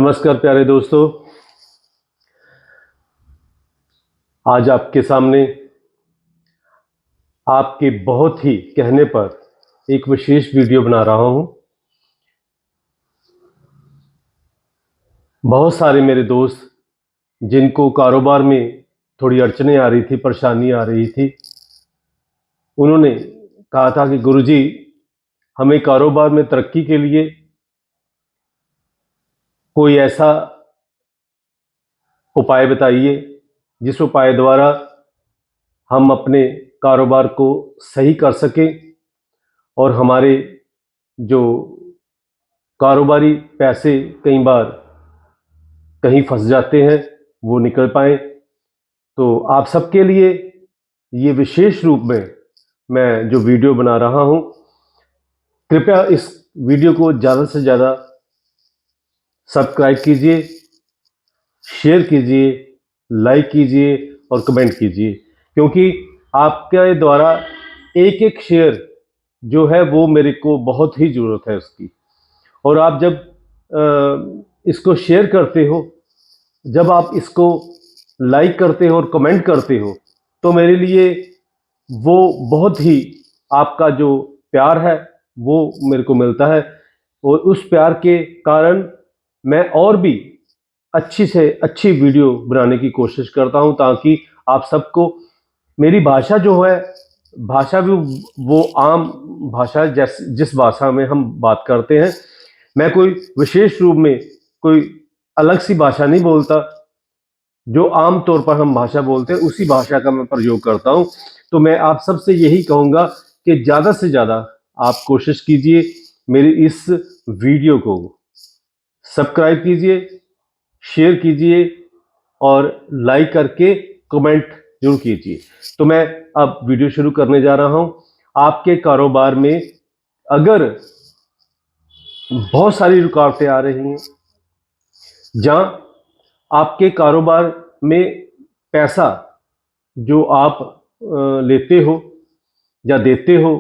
नमस्कार प्यारे दोस्तों, आज आपके सामने आपके बहुत ही कहने पर एक विशेष वीडियो बना रहा हूं। बहुत सारे मेरे दोस्त जिनको कारोबार में थोड़ी अड़चनें आ रही थी, परेशानी आ रही थी, उन्होंने कहा था कि गुरुजी हमें कारोबार में तरक्की के लिए कोई ऐसा उपाय बताइए जिस उपाय द्वारा हम अपने कारोबार को सही कर सकें और हमारे जो कारोबारी पैसे कई बार कहीं फंस जाते हैं वो निकल पाए। तो आप सबके लिए ये विशेष रूप में मैं जो वीडियो बना रहा हूं, कृपया इस वीडियो को ज़्यादा से ज़्यादा सब्सक्राइब कीजिए, शेयर कीजिए, लाइक कीजिए और कमेंट कीजिए, क्योंकि आपके द्वारा एक एक शेयर जो है वो मेरे को बहुत ही ज़रूरत है उसकी। और आप जब इसको शेयर करते हो, जब आप इसको लाइक करते हो और कमेंट करते हो, तो मेरे लिए वो बहुत ही आपका जो प्यार है वो मेरे को मिलता है, और उस प्यार के कारण मैं और भी अच्छी से अच्छी वीडियो बनाने की कोशिश करता हूं, ताकि आप सबको मेरी भाषा जो है, भाषा भी वो आम भाषा जिस भाषा में हम बात करते हैं। मैं कोई विशेष रूप में कोई अलग सी भाषा नहीं बोलता, जो आम तौर पर हम भाषा बोलते हैं उसी भाषा का मैं प्रयोग करता हूं। तो मैं आप सबसे यही कहूंगा कि ज़्यादा से ज़्यादा आप कोशिश कीजिए, मेरी इस वीडियो को सब्सक्राइब कीजिए, शेयर कीजिए और लाइक करके कमेंट जरूर कीजिए। तो मैं अब वीडियो शुरू करने जा रहा हूं। आपके कारोबार में अगर बहुत सारी रुकावटें आ रही हैं, जहां आपके कारोबार में पैसा जो आप लेते हो या देते हो,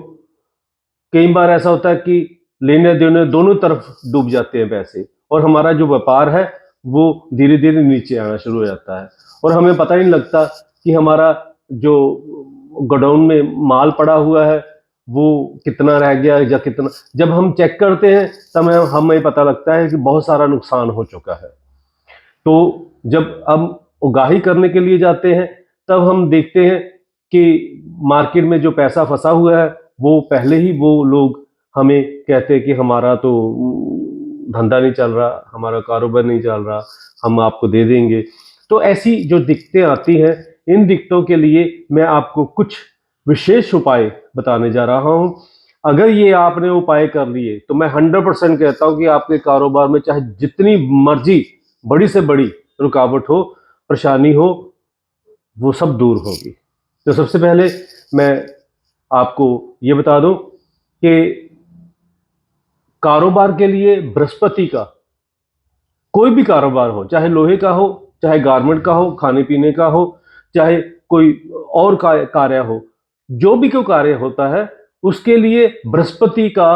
कई बार ऐसा होता है कि लेने देने दोनों तरफ डूब जाते हैं पैसे, और हमारा जो व्यापार है वो धीरे धीरे नीचे आना शुरू हो जाता है और हमें पता ही नहीं लगता कि हमारा जो गोडाउन में माल पड़ा हुआ है वो कितना रह गया या कितना। जब हम चेक करते हैं तब हमें पता लगता है कि बहुत सारा नुकसान हो चुका है। तो जब हम उगाही करने के लिए जाते हैं तब हम देखते हैं कि मार्केट में जो पैसा फंसा हुआ है वो पहले ही वो लोग हमें कहते हैं कि हमारा तो धंधा नहीं चल रहा, हमारा कारोबार नहीं चल रहा, हम आपको दे देंगे। तो ऐसी जो दिक्कतें आती हैं, इन दिक्कतों के लिए मैं आपको कुछ विशेष उपाय बताने जा रहा हूं। अगर ये आपने उपाय कर लिए तो मैं 100% कहता हूं कि आपके कारोबार में चाहे जितनी मर्जी बड़ी से बड़ी रुकावट हो, परेशानी हो, वो सब दूर होगी। तो सबसे पहले मैं आपको ये बता दूं कि कारोबार के लिए बृहस्पति का, कोई भी कारोबार हो, चाहे लोहे का हो, चाहे गारमेंट का हो, खाने पीने का हो, चाहे कोई और कार्य हो, जो भी कोई कार्य होता है उसके लिए बृहस्पति का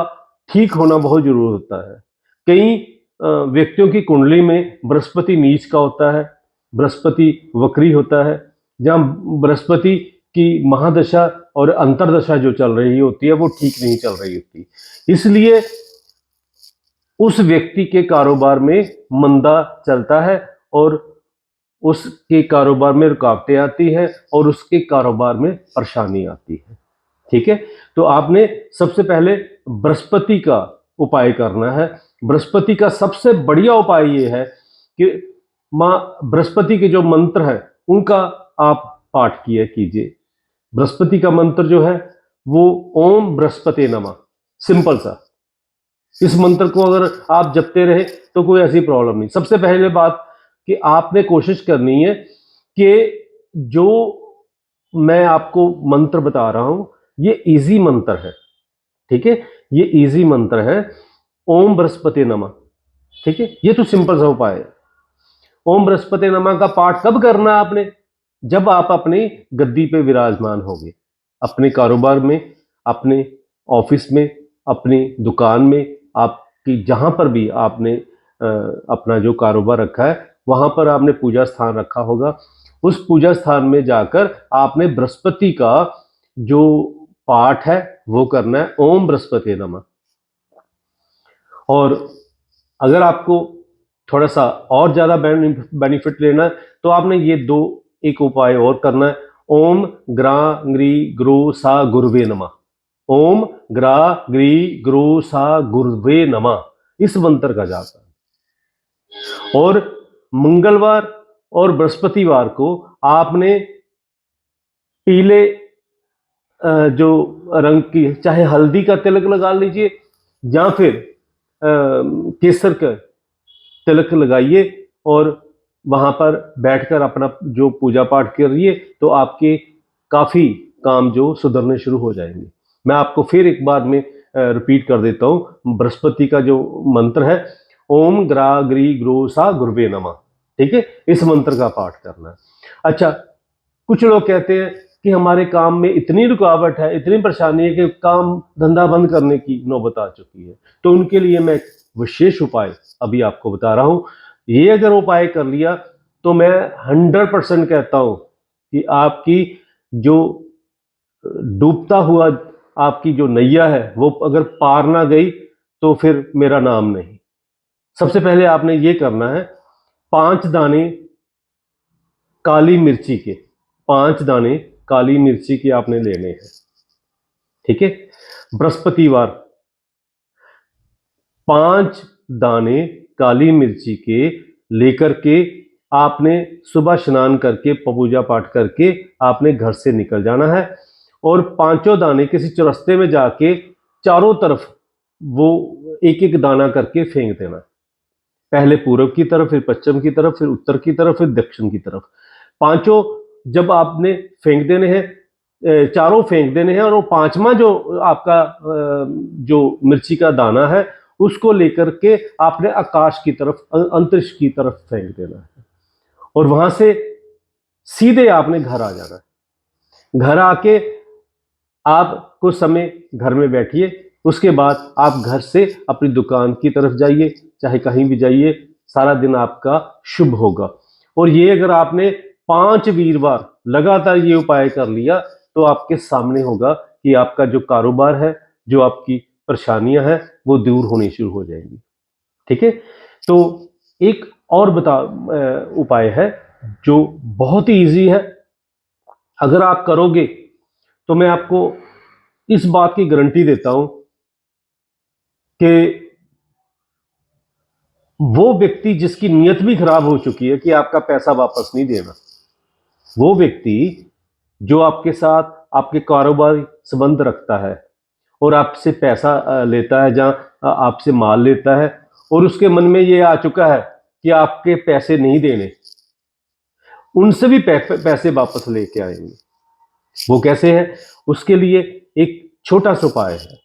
ठीक होना बहुत जरूरी होता है। कई व्यक्तियों की कुंडली में बृहस्पति नीच का होता है, बृहस्पति वक्री होता है, जहां बृहस्पति की महादशा और अंतरदशा जो चल रही होती है वो ठीक नहीं चल रही होती। इसलिए उस व्यक्ति के कारोबार में मंदा चलता है और उसके कारोबार में रुकावटें आती हैं और उसके कारोबार में परेशानी आती है। ठीक है, तो आपने सबसे पहले बृहस्पति का उपाय करना है। बृहस्पति का सबसे बढ़िया उपाय ये है कि मां बृहस्पति के जो मंत्र हैं उनका आप पाठ किया कीजिए। बृहस्पति का मंत्र जो है वो ओम बृहस्पति नमः, सिंपल सा। इस मंत्र को अगर आप जपते रहे तो कोई ऐसी प्रॉब्लम नहीं। सबसे पहले बात कि आपने कोशिश करनी है कि जो मैं आपको मंत्र बता रहा हूं ये इजी मंत्र है। ठीक है, ये इजी मंत्र है, ओम बृहस्पति नमः। ठीक है, ये तो सिंपल सा उपाय है। ओम बृहस्पति नमः का पाठ कब करना आपने? जब आप अपनी गद्दी पे विराजमान होंगे, अपने कारोबार में, अपने ऑफिस में, अपनी दुकान में, आपकी जहां पर भी आपने अपना जो कारोबार रखा है वहां पर आपने पूजा स्थान रखा होगा। उस पूजा स्थान में जाकर आपने बृहस्पति का जो पाठ है वो करना है, ओम बृहस्पति नमः। और अगर आपको थोड़ा सा और ज्यादा बेनिफिट लेना है तो आपने ये दो एक उपाय और करना है। ओम ग्रा ग्री ग्रो सा गुरुवे नमः। ओम ग्रा ग्री ग्रो सा गुरुवे नमः, इस मंत्र का जाप है। और मंगलवार और बृहस्पतिवार को आपने पीले जो रंग की, चाहे हल्दी का तिलक लगा लीजिए या फिर केसर का तिलक लगाइए और वहां पर बैठकर अपना जो पूजा पाठ करिए, तो आपके काफी काम जो सुधरने शुरू हो जाएंगे। मैं आपको फिर एक बार में रिपीट कर देता हूं। बृहस्पति का जो मंत्र है, ओम ग्रा ग्री ग्रो सा गुरुवे नमः, ठीक है, इस मंत्र का पाठ करना है। अच्छा, कुछ लोग कहते हैं कि हमारे काम में इतनी रुकावट है, इतनी परेशानी है कि काम धंधा बंद करने की नौबत आ चुकी है, तो उनके लिए मैं विशेष उपाय अभी आपको बता रहा हूं। ये अगर उपाय कर लिया तो मैं 100% कहता हूं कि आपकी जो डूबता हुआ आपकी जो नैया है वो अगर पार ना गई तो फिर मेरा नाम नहीं। सबसे पहले आपने ये करना है, 5 दाने काली मिर्ची के, 5 दाने काली मिर्ची के आपने लेने हैं, ठीक है। बृहस्पतिवार 5 दाने काली मिर्ची के लेकर के आपने सुबह स्नान करके पूजा पाठ करके आपने घर से निकल जाना है और 5 दाने किसी चौरस्ते में जाके चारों तरफ वो एक एक दाना करके फेंक देना। पहले पूर्व की तरफ, फिर पश्चिम की तरफ, फिर उत्तर की तरफ, फिर दक्षिण की तरफ। 5 जब आपने फेंक देने हैं, चारों फेंक देने हैं और वो 5वां जो आपका जो मिर्ची का दाना है उसको लेकर के आपने आकाश की तरफ, अंतरिक्ष की तरफ फेंक देना है और वहां से सीधे आपने घर आ जाना है। घर आके आप कुछ समय घर में बैठिए, उसके बाद आप घर से अपनी दुकान की तरफ जाइए, चाहे कहीं भी जाइए, सारा दिन आपका शुभ होगा। और ये अगर आपने 5 वीरवार लगातार ये उपाय कर लिया तो आपके सामने होगा कि आपका जो कारोबार है, जो आपकी परेशानियां हैं, वो दूर होनी शुरू हो जाएंगी, ठीक है। तो एक और उपाय है जो बहुत ही इजी है। अगर आप करोगे तो मैं आपको इस बात की गारंटी देता हूं कि वो व्यक्ति जिसकी नीयत भी खराब हो चुकी है कि आपका पैसा वापस नहीं देना, वो व्यक्ति जो आपके साथ आपके कारोबारी संबंध रखता है और आपसे पैसा लेता है, जहां आपसे माल लेता है और उसके मन में ये आ चुका है कि आपके पैसे नहीं देने, उनसे भी पैसे वापस लेके आएंगे। वो कैसे है? उसके लिए एक छोटा सा उपाय है।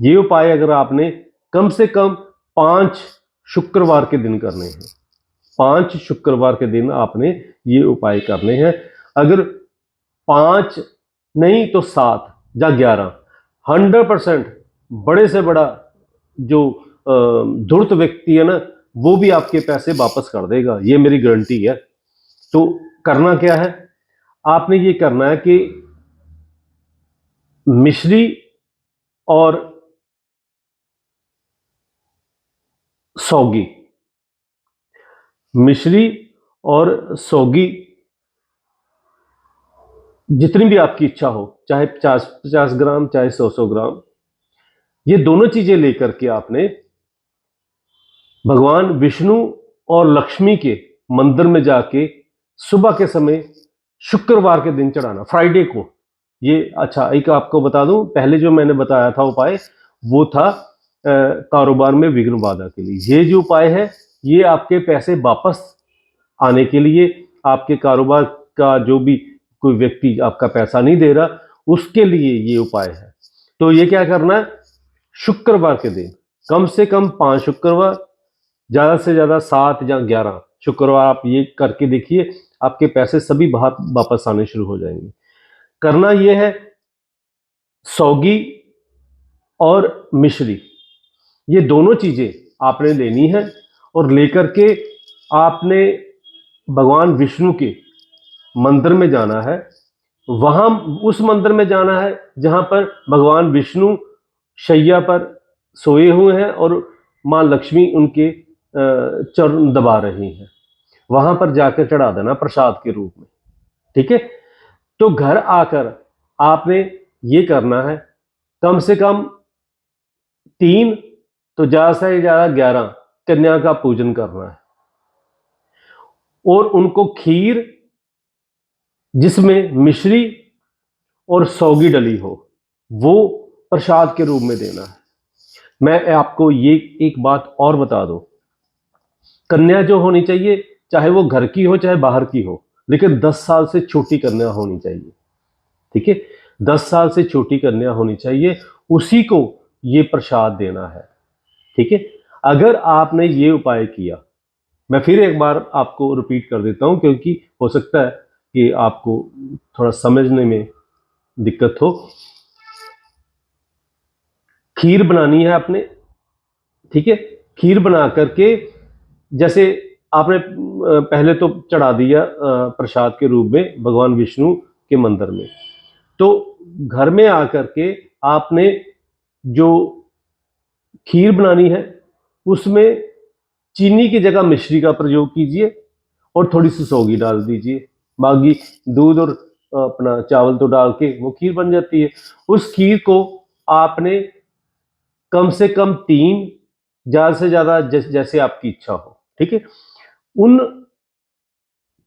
ये उपाय अगर आपने कम से कम 5 शुक्रवार के दिन करने हैं, 5 शुक्रवार के दिन आपने ये उपाय करने हैं। अगर 5 नहीं तो 7 या 11, 100% बड़े से बड़ा जो धूर्त व्यक्ति है ना, वो भी आपके पैसे वापस कर देगा, ये मेरी गारंटी है। तो करना क्या है? आपने ये करना है कि मिश्री और सौगी, मिश्री और सौगी जितनी भी आपकी इच्छा हो, चाहे 50 ग्राम, चाहे 100 ग्राम, ये दोनों चीजें लेकर के आपने भगवान विष्णु और लक्ष्मी के मंदिर में जाके सुबह के समय शुक्रवार के दिन चढ़ाना, फ्राइडे को। ये अच्छा, एक आपको बता दूं, पहले जो मैंने बताया था उपाय वो था कारोबार में विघ्न बाधा के लिए। ये जो उपाय है ये आपके पैसे वापस आने के लिए, आपके कारोबार का जो भी कोई व्यक्ति आपका पैसा नहीं दे रहा उसके लिए ये उपाय है। तो ये क्या करना है? शुक्रवार के दिन कम से कम 5 शुक्रवार, ज्यादा से ज्यादा 7 या 11 शुक्रवार आप ये करके देखिए, आपके पैसे सभी वापस आने शुरू हो जाएंगे। करना ये है, सौगी और मिश्री, ये दोनों चीजें आपने लेनी है और लेकर के आपने भगवान विष्णु के मंदिर में जाना है। वहां उस मंदिर में जाना है जहां पर भगवान विष्णु शैया पर सोए हुए हैं और मां लक्ष्मी उनके चरण दबा रही हैं। वहां पर जाकर चढ़ा देना प्रसाद के रूप में। ठीक है। तो घर आकर आपने ये करना है, कम से कम 3 तो ज्यादा से ज्यादा 11 कन्या का पूजन करना है और उनको खीर जिसमें मिश्री और सौगी डली हो वो प्रसाद के रूप में देना है। मैं आपको ये एक बात और बता दूं, कन्या जो होनी चाहिए चाहे वो घर की हो चाहे बाहर की हो, लेकिन 10 साल से छोटी कन्या होनी चाहिए। ठीक है, 10 साल से छोटी कन्या होनी चाहिए, उसी को ये प्रसाद देना है। ठीक है। अगर आपने ये उपाय किया, मैं फिर एक बार आपको रिपीट कर देता हूं क्योंकि हो सकता है कि आपको थोड़ा समझने में दिक्कत हो। खीर बनानी है आपने। ठीक है। खीर बना करके जैसे आपने पहले तो चढ़ा दिया प्रसाद के रूप में भगवान विष्णु के मंदिर में, तो घर में आकर के आपने जो खीर बनानी है उसमें चीनी की जगह मिश्री का प्रयोग कीजिए और थोड़ी सी सौगी डाल दीजिए। बाकी दूध और अपना चावल तो डाल के वो खीर बन जाती है। उस खीर को आपने कम से कम 3, ज्यादा से ज्यादा जैसे आपकी इच्छा हो। ठीक है। उन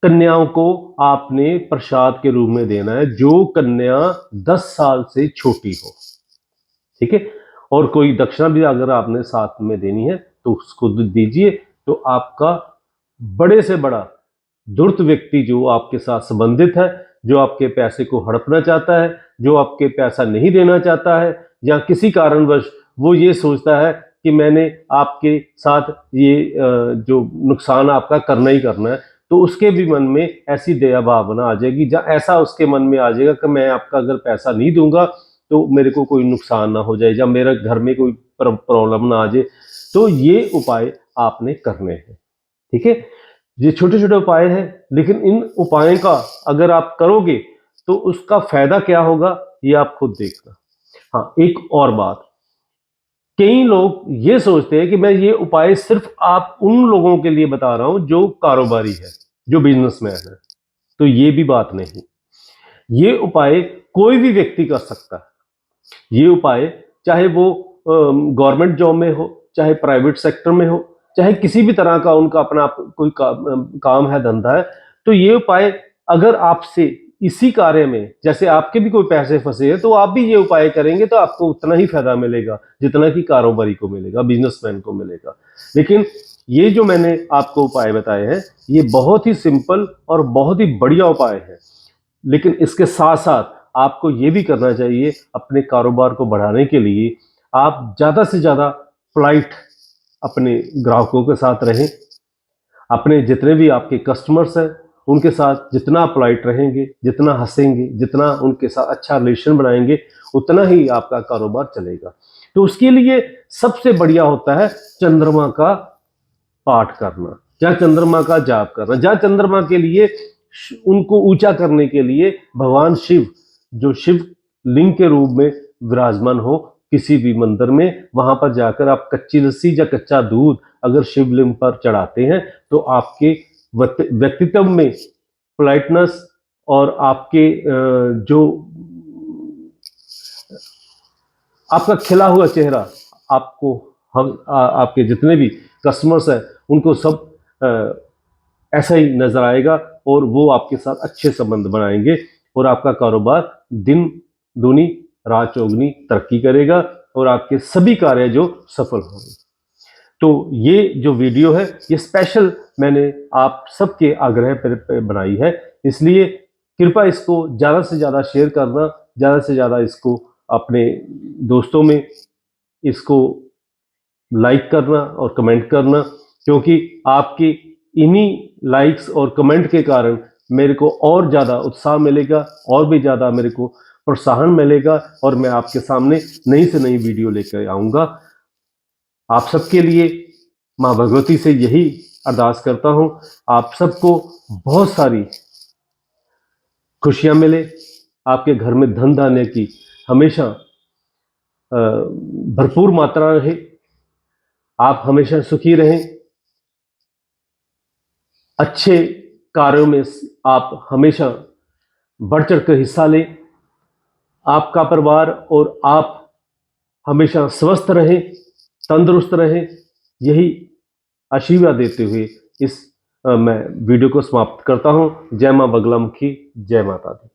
कन्याओं को आपने प्रसाद के रूप में देना है जो कन्या 10 साल से छोटी हो। ठीक है। और कोई दक्षिणा भी अगर आपने साथ में देनी है तो उसको दीजिए। तो आपका बड़े से बड़ा धूर्त व्यक्ति जो आपके साथ संबंधित है, जो आपके पैसे को हड़पना चाहता है, जो आपके पैसा नहीं देना चाहता है, या किसी कारणवश वो ये सोचता है कि मैंने आपके साथ ये जो नुकसान आपका करना ही करना है, तो उसके भी मन में ऐसी दया भावना आ जाएगी, जहाँ ऐसा उसके मन में आ जाएगा कि मैं आपका अगर पैसा नहीं दूंगा तो मेरे को कोई नुकसान ना हो जाए या मेरे घर में कोई प्रॉब्लम ना आ जाए। तो ये उपाय आपने करने हैं। ठीक है। ये छोटे छोटे उपाय हैं, लेकिन इन उपायों का अगर आप करोगे तो उसका फायदा क्या होगा ये आप खुद देखना। हाँ, एक और बात, कई लोग ये सोचते हैं कि मैं ये उपाय सिर्फ आप उन लोगों के लिए बता रहा हूं जो कारोबारी है, जो बिजनेसमैन है। तो ये भी बात नहीं, ये उपाय कोई भी व्यक्ति कर सकता है। ये उपाय चाहे वो गवर्नमेंट जॉब में हो, चाहे प्राइवेट सेक्टर में हो, चाहे किसी भी तरह का उनका अपना कोई काम है, धंधा है, तो ये उपाय अगर आपसे इसी कार्य में जैसे आपके भी कोई पैसे फंसे हैं तो आप भी ये उपाय करेंगे तो आपको उतना ही फायदा मिलेगा जितना कि कारोबारी को मिलेगा, बिजनेसमैन को मिलेगा। लेकिन ये जो मैंने आपको उपाय बताए हैं ये बहुत ही सिंपल और बहुत ही बढ़िया उपाय है, लेकिन इसके साथ साथ आपको ये भी करना चाहिए अपने कारोबार को बढ़ाने के लिए आप ज़्यादा से ज़्यादा पोलाइट अपने ग्राहकों के साथ रहें। अपने जितने भी आपके कस्टमर्स हैं उनके साथ जितना पोलाइट रहेंगे, जितना हंसेंगे, जितना उनके साथ अच्छा रिलेशन बनाएंगे, उतना ही आपका कारोबार चलेगा। तो उसके लिए सबसे बढ़िया होता है चंद्रमा का पाठ करना या चंद्रमा का जाप करना। या चंद्रमा के लिए उनको ऊंचा करने के लिए भगवान शिव जो शिव लिंग के रूप में विराजमान हो किसी भी मंदिर में, वहां पर जाकर आप कच्ची लस्सी या कच्चा दूध अगर शिवलिंग पर चढ़ाते हैं तो आपके व्यक्तित्व में पोलाइटनेस और आपके जो आपका खिला हुआ चेहरा आपको हम आपके जितने भी कस्टमर्स हैं उनको सब ऐसा ही नजर आएगा और वो आपके साथ अच्छे संबंध बनाएंगे और आपका कारोबार दिन दूनी रात चौगुनी तरक्की करेगा और आपके सभी कार्य जो सफल होंगे। तो ये जो वीडियो है ये स्पेशल मैंने आप सबके आग्रह पर बनाई है, इसलिए कृपया इसको ज़्यादा से ज़्यादा शेयर करना, ज़्यादा से ज़्यादा इसको अपने दोस्तों में इसको लाइक करना और कमेंट करना, क्योंकि आपकी इन्हीं लाइक्स और कमेंट के कारण मेरे को और ज़्यादा उत्साह मिलेगा और भी ज़्यादा मेरे को प्रोत्साहन मिलेगा और मैं आपके सामने नई से नई वीडियो लेकर आऊँगा। आप सबके लिए माँ भगवती से यही अरदास करता हूँ, आप सबको बहुत सारी खुशियां मिले, आपके घर में धन धान्य की हमेशा भरपूर मात्रा रहे, आप हमेशा सुखी रहें, अच्छे कार्यों में आप हमेशा बढ़ चढ़ कर हिस्सा लें, आपका परिवार और आप हमेशा स्वस्थ रहें, तंदुरुस्त रहें, यही आशीर्वाद देते हुए मैं वीडियो को समाप्त करता हूं। जय मां बगलामुखी, जय माता दी।